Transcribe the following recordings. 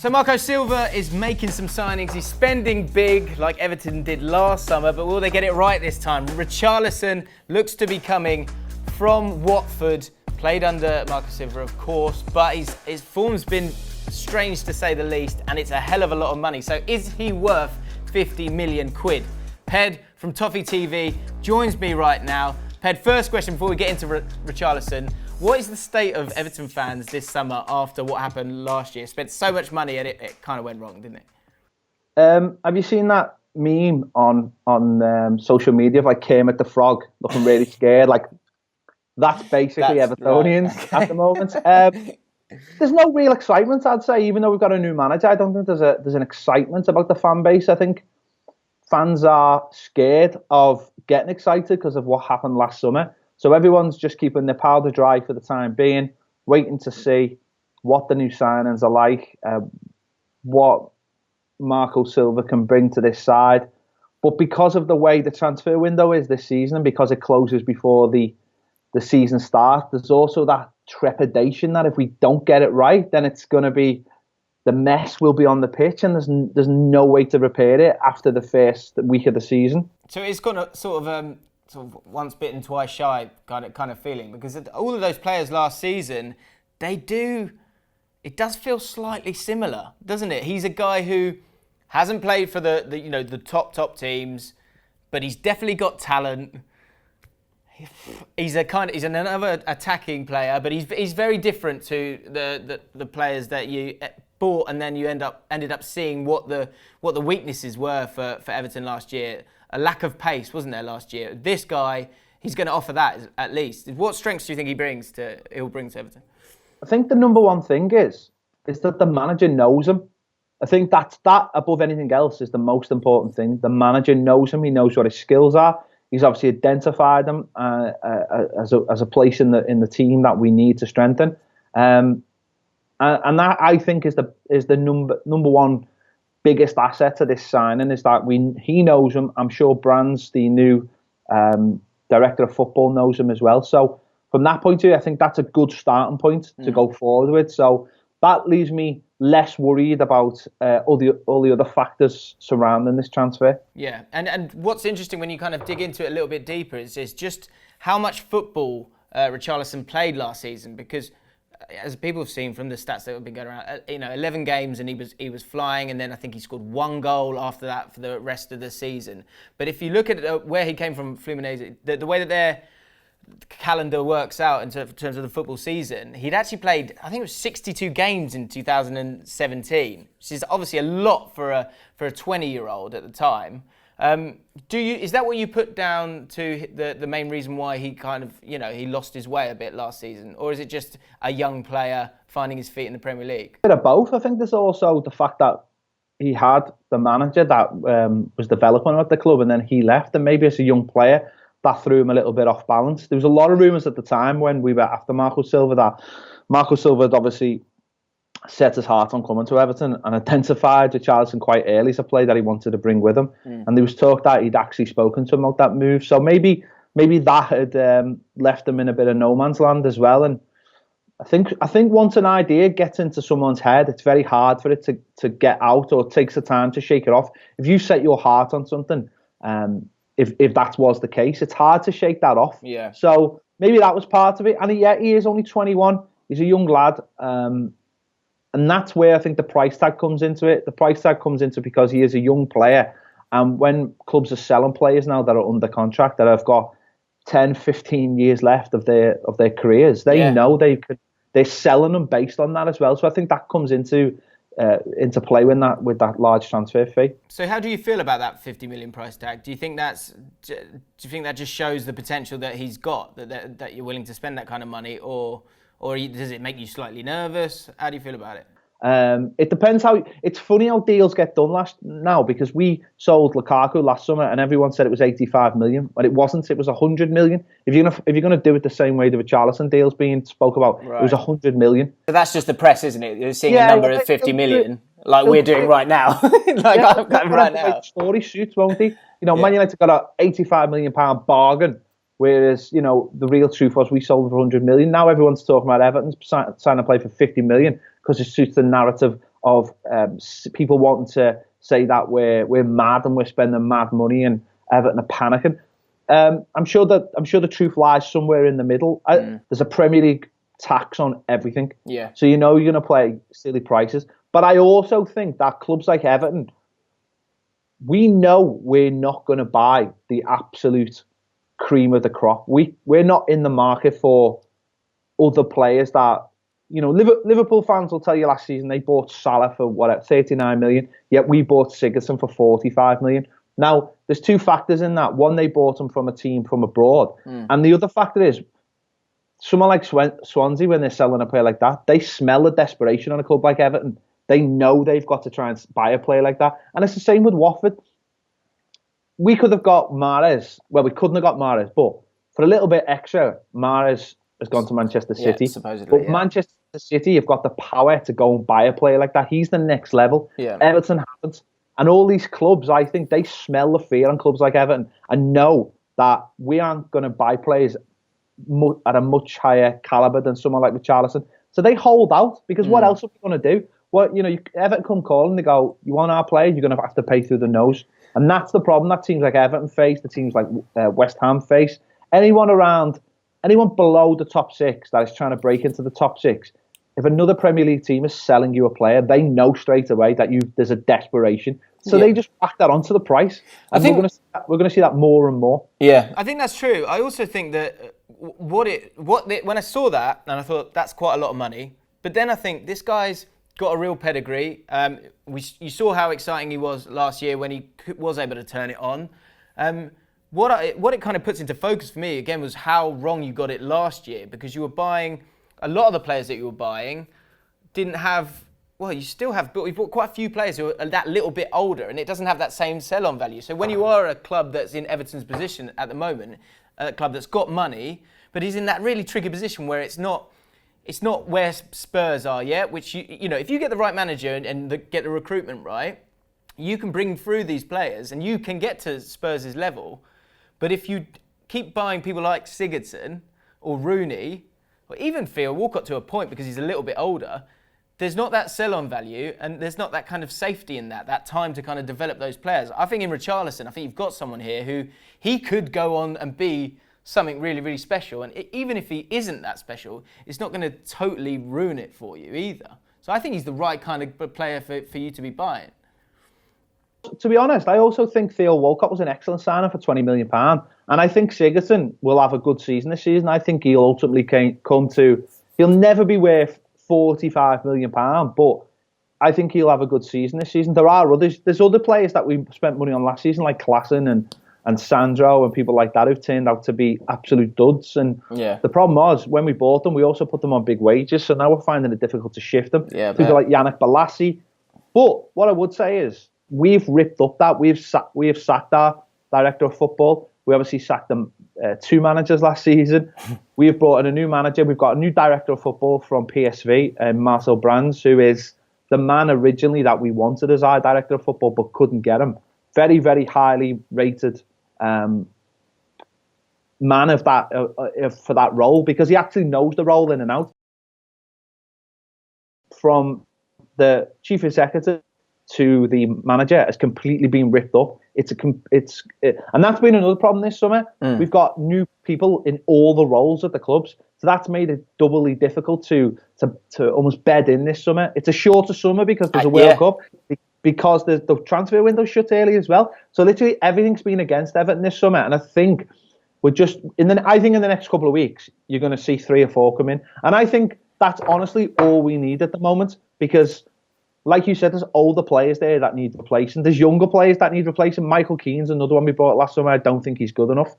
So Marco Silva is making some signings. He's spending big like Everton did last summer, but will they get it right this time? Richarlison looks to be coming from Watford, played under Marco Silva, of course, but his form's been strange to say the least, and it's a hell of a lot of money. So is he worth 50 million quid? Ped from ToffeeTV joins me right now. Ped, first question before we get into Richarlison. What is the state of Everton fans this summer after what happened last year? Spent so much money and it kind of went wrong, didn't it? Have you seen that meme on social media of like Kermit the Frog looking really scared? Like that's basically Evertonians right. At the moment. There's no real excitement, I'd say, even though we've got a new manager. I don't think there's an excitement about the fan base. I think fans are scared of getting excited because of what happened last summer. So everyone's just keeping their powder dry for the time being, waiting to see what the new signings are like, what Marco Silva can bring to this side. But because of the way the transfer window is this season, and because it closes before the season starts, there's also that trepidation that if we don't get it right, then it's going to be, the mess will be on the pitch, and there's no way to repair it after the first week of the season. So it's got a sort of once bitten, twice shy kind of feeling, because all of those players last season, it does feel slightly similar, doesn't it? He's a guy who hasn't played for the top teams, but he's definitely got talent. He's another attacking player, but he's very different to the players that you bought, and then you ended up seeing what the weaknesses were for Everton last year. A lack of pace, wasn't there, last year? This guy, he's going to offer that at least. What strengths do you think he'll bring to Everton? I think the number one thing is that the manager knows him. I think that above anything else is the most important thing. The manager knows him. He knows what his skills are. He's obviously identified him as a place in the team that we need to strengthen. And that, I think, is the number one biggest asset to this signing, is that he knows him. I'm sure Brands, the new director of football, knows him as well. So from that point of view, I think that's a good starting point to go forward with. So that leaves me less worried about all the other factors surrounding this transfer. Yeah, and what's interesting when you kind of dig into it a little bit deeper is just how much football Richarlison played last season, because as people have seen from the stats that have been going around, 11 games and he was flying, and then I think he scored one goal after that for the rest of the season. But if you look at where he came from, Fluminense, the way that their calendar works out in terms of the football season, he'd actually played, I think it was 62 games in 2017, which is obviously a lot for a 20-year-old at the time. Is that what you put down to the main reason why he kind of, he lost his way a bit last season? Or is it just a young player finding his feet in the Premier League? A bit of both. I think there's also the fact that he had the manager that was developing at the club, and then he left, and maybe as a young player, that threw him a little bit off balance. There was a lot of rumours at the time when we were after Marco Silva that Marco Silva had obviously set his heart on coming to Everton and identified Richarlison quite early as a player that he wanted to bring with him. And there was talk that he'd actually spoken to him about that move. So maybe that had left him in a bit of no man's land as well. And I think once an idea gets into someone's head, it's very hard for it to get out, or it takes the time to shake it off. If you set your heart on something, if that was the case, it's hard to shake that off. Yeah. So maybe that was part of it. And he is only 21. He's a young lad. And that's where I think the price tag comes into it. The price tag comes into it because he is a young player. And when clubs are selling players now that are under contract, that have got 10, 15 years left of their careers, they know they're selling them based on that as well. So I think that comes into play with that large transfer fee. So how do you feel about that 50 million price tag? Do you think that just shows the potential that he's got, that you're willing to spend that kind of money, or does it make you slightly nervous? How do you feel about it? It depends how. It's funny how deals get done now, because we sold Lukaku last summer and everyone said it was 85 million, but it wasn't. It was 100 million. If you're gonna do it the same way the Richarlison deal's being spoke about, right, it was 100 million. So that's just the press, isn't it? You're seeing a number of 50 million, like we're doing right now. Right now. Story shoots, won't he? Man United got a 85 million pound bargain. Whereas, the real truth was we sold for 100 million. Now everyone's talking about Everton's signing a player for 50 million because it suits the narrative of people wanting to say that we're mad and we're spending mad money and Everton are panicking. I'm sure the truth lies somewhere in the middle. There's a Premier League tax on everything. Yeah. So you're going to play silly prices. But I also think that clubs like Everton, we know we're not going to buy the absolute cream of the crop. We're not in the market for other players that, Liverpool fans will tell you last season they bought Salah for 39 million, yet we bought Sigurdsson for 45 million. Now, there's two factors in that. One, they bought him from a team from abroad. And the other factor is, someone like Swansea, when they're selling a player like that, they smell the desperation on a club like Everton. They know they've got to try and buy a player like that. And it's the same with Watford. We could have got Mahrez. Well, we couldn't have got Mahrez, but for a little bit extra, Mahrez has gone to Manchester City. Yeah, supposedly, but Manchester City have got the power to go and buy a player like that. He's the next level. Yeah. Everton haven't. And all these clubs, I think, they smell the fear on clubs like Everton and know that we aren't going to buy players at a much higher calibre than someone like Richarlison. So they hold out, because what else are we going to do? Well, Everton come calling, they go, you want our players, you're going to have to pay through the nose. And that's the problem that teams like Everton face, the teams like West Ham face. Anyone below the top six that is trying to break into the top six, if another Premier League team is selling you a player, they know straight away that there's a desperation. So they just whack that onto the price. And we're going to see that more and more. Yeah, I think that's true. I also think that when I saw that, and I thought that's quite a lot of money, but then I think this guy's got a real pedigree. You saw how exciting he was last year when he was able to turn it on. What it kind of puts into focus for me again was how wrong you got it last year, because you were buying a lot of the players that you were buying didn't have. Well, you still have, but we've bought quite a few players who are that little bit older, and it doesn't have that same sell-on value. So when you are a club that's in Everton's position at the moment, a club that's got money, but he's in that really tricky position where it's not where Spurs are yet. Which if you get the right manager and get the recruitment right, you can bring through these players and you can get to Spurs' level. But if you keep buying people like Sigurdsson or Rooney, or even Theo Walcott to a point because he's a little bit older, there's not that sell-on value and there's not that kind of safety in that time to kind of develop those players. I think in Richarlison, I think you've got someone here who he could go on and be something really, really special. And even if he isn't that special, it's not going to totally ruin it for you either. So I think he's the right kind of player for you to be buying. To be honest, I also think Theo Walcott was an excellent signing for £20 million. And I think Sigurdsson will have a good season this season. I think he'll ultimately he'll never be worth £45 million, but I think he'll have a good season this season. There's other players that we spent money on last season, like Klassen and Sandro and people like that, who've turned out to be absolute duds. And the problem was, when we bought them, we also put them on big wages, so now we're finding it difficult to shift them. People like Yannick Bolasie. But what I would say is, we've ripped up that. We have sacked our director of football. We obviously sacked them 2 managers last season. We've brought in a new manager. We've got a new director of football from PSV, Marcel Brands, who is the man originally that we wanted as our director of football, but couldn't get him. Very, very highly rated man of that for that role, because he actually knows the role in and out. From the chief executive to the manager has completely been ripped up. And that's been another problem this summer. We've got new people in all the roles at the clubs, so that's made it doubly difficult to almost bed in this summer. It's a shorter summer because there's a World Cup, because the transfer window shut early as well. So literally everything's been against Everton this summer, and I think we're just in the next couple of weeks you're going to see 3 or 4 come in, and I think that's honestly all we need at the moment, because, like you said, there's older players there that need replacing. There's younger players that need replacing. Michael Keane's another one we brought last summer. I don't think he's good enough,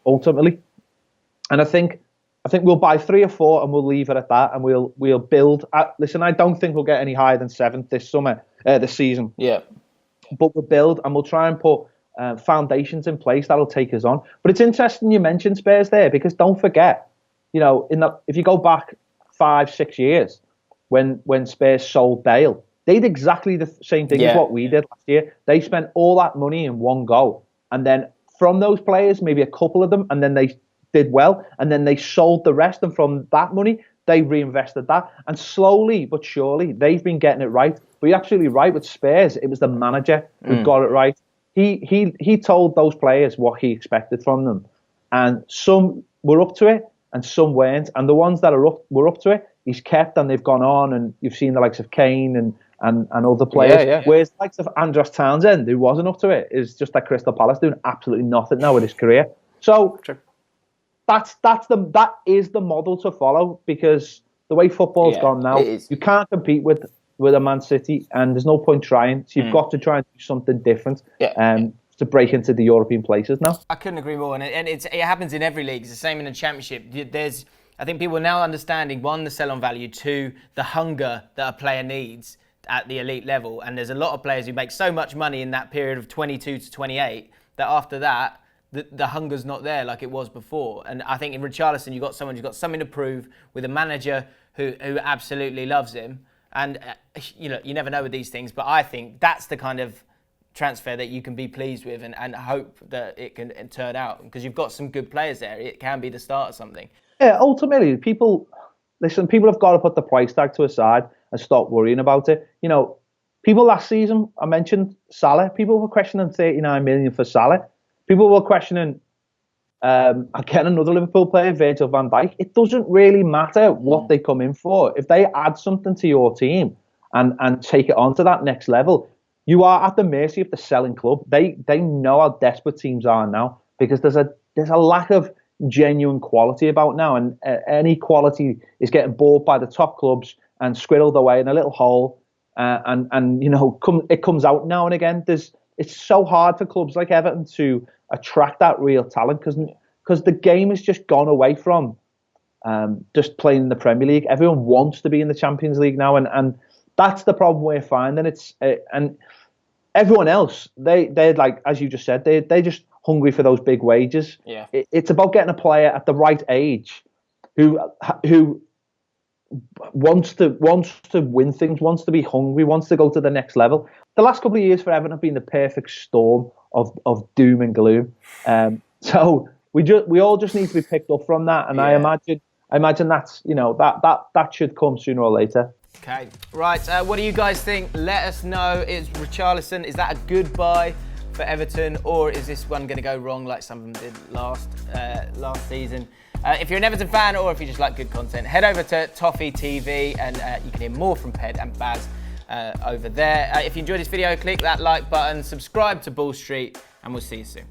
ultimately. And I think we'll buy 3 or 4 and we'll leave it at that, and we'll build. Listen, I don't think we'll get any higher than 7th this season. Yeah. But we'll build and we'll try and put foundations in place that'll take us on. But it's interesting you mentioned Spurs there, because don't forget, if you go back 5-6 years, when Spurs sold Bale, they did exactly the same thing as what we did last year. They spent all that money in one go, and then from those players, maybe a couple of them, and then they did well, and then they sold the rest, and from that money, they reinvested that, and slowly but surely they've been getting it right. But you're absolutely right with Spurs. It was the manager who got it right. He told those players what he expected from them, and some were up to it and some weren't. And the ones that were up to it, he's kept, and they've gone on. And you've seen the likes of Kane and other players. Yeah. Whereas the likes of Andros Townsend, who wasn't up to it, is just at Crystal Palace doing absolutely nothing now with his career. So that is the model to follow, because the way football's gone now, you can't compete with a Man City, and there's no point trying. So you've got to try and do something different to break into the European places now. I couldn't agree more, and it happens in every league. It's the same in the Championship. I think people are now understanding, one, the sell-on value, two, the hunger that a player needs at the elite level. And there's a lot of players who make so much money in that period of 22 to 28 that after that, the hunger's not there like it was before. And I think in Richarlison, you've got someone who's got something to prove, with a manager who absolutely loves him. And you never know with these things, but I think that's the kind of transfer that you can be pleased with and hope that it can turn out, because you've got some good players there. It can be the start of something. Yeah, ultimately, people have got to put the price tag to a side and stop worrying about it. People last season, I mentioned Salah, people were questioning 39 million for Salah. People were questioning, again, another Liverpool player, Virgil van Dijk. It doesn't really matter what they come in for. If they add something to your team and take it on to that next level, you are at the mercy of the selling club. They know how desperate teams are now, because there's a lack of genuine quality about now, and any quality is getting bought by the top clubs and squirreled away in a little hole, it comes out now and again. It's so hard for clubs like Everton to attract that real talent, because the game has just gone away from just playing in the Premier League. Everyone wants to be in the Champions League now, and that's the problem we're finding. And everyone else, they're like, as you just said, they're just hungry for those big wages. Yeah. It's about getting a player at the right age who wants to win things, wants to be hungry, wants to go to the next level. The last couple of years for Everton have been the perfect storm of doom and gloom. So we all just need to be picked up from that, and I imagine that's that should come sooner or later. Okay, right. What do you guys think? Let us know. Is Richarlison, is that a good buy for Everton, or is this one going to go wrong like some of them did last season? If you're an Everton fan, or if you just like good content, head over to ToffeeTV and you can hear more from Ped and Baz over there. If you enjoyed this video, click that like button, subscribe to Ball Street, and we'll see you soon.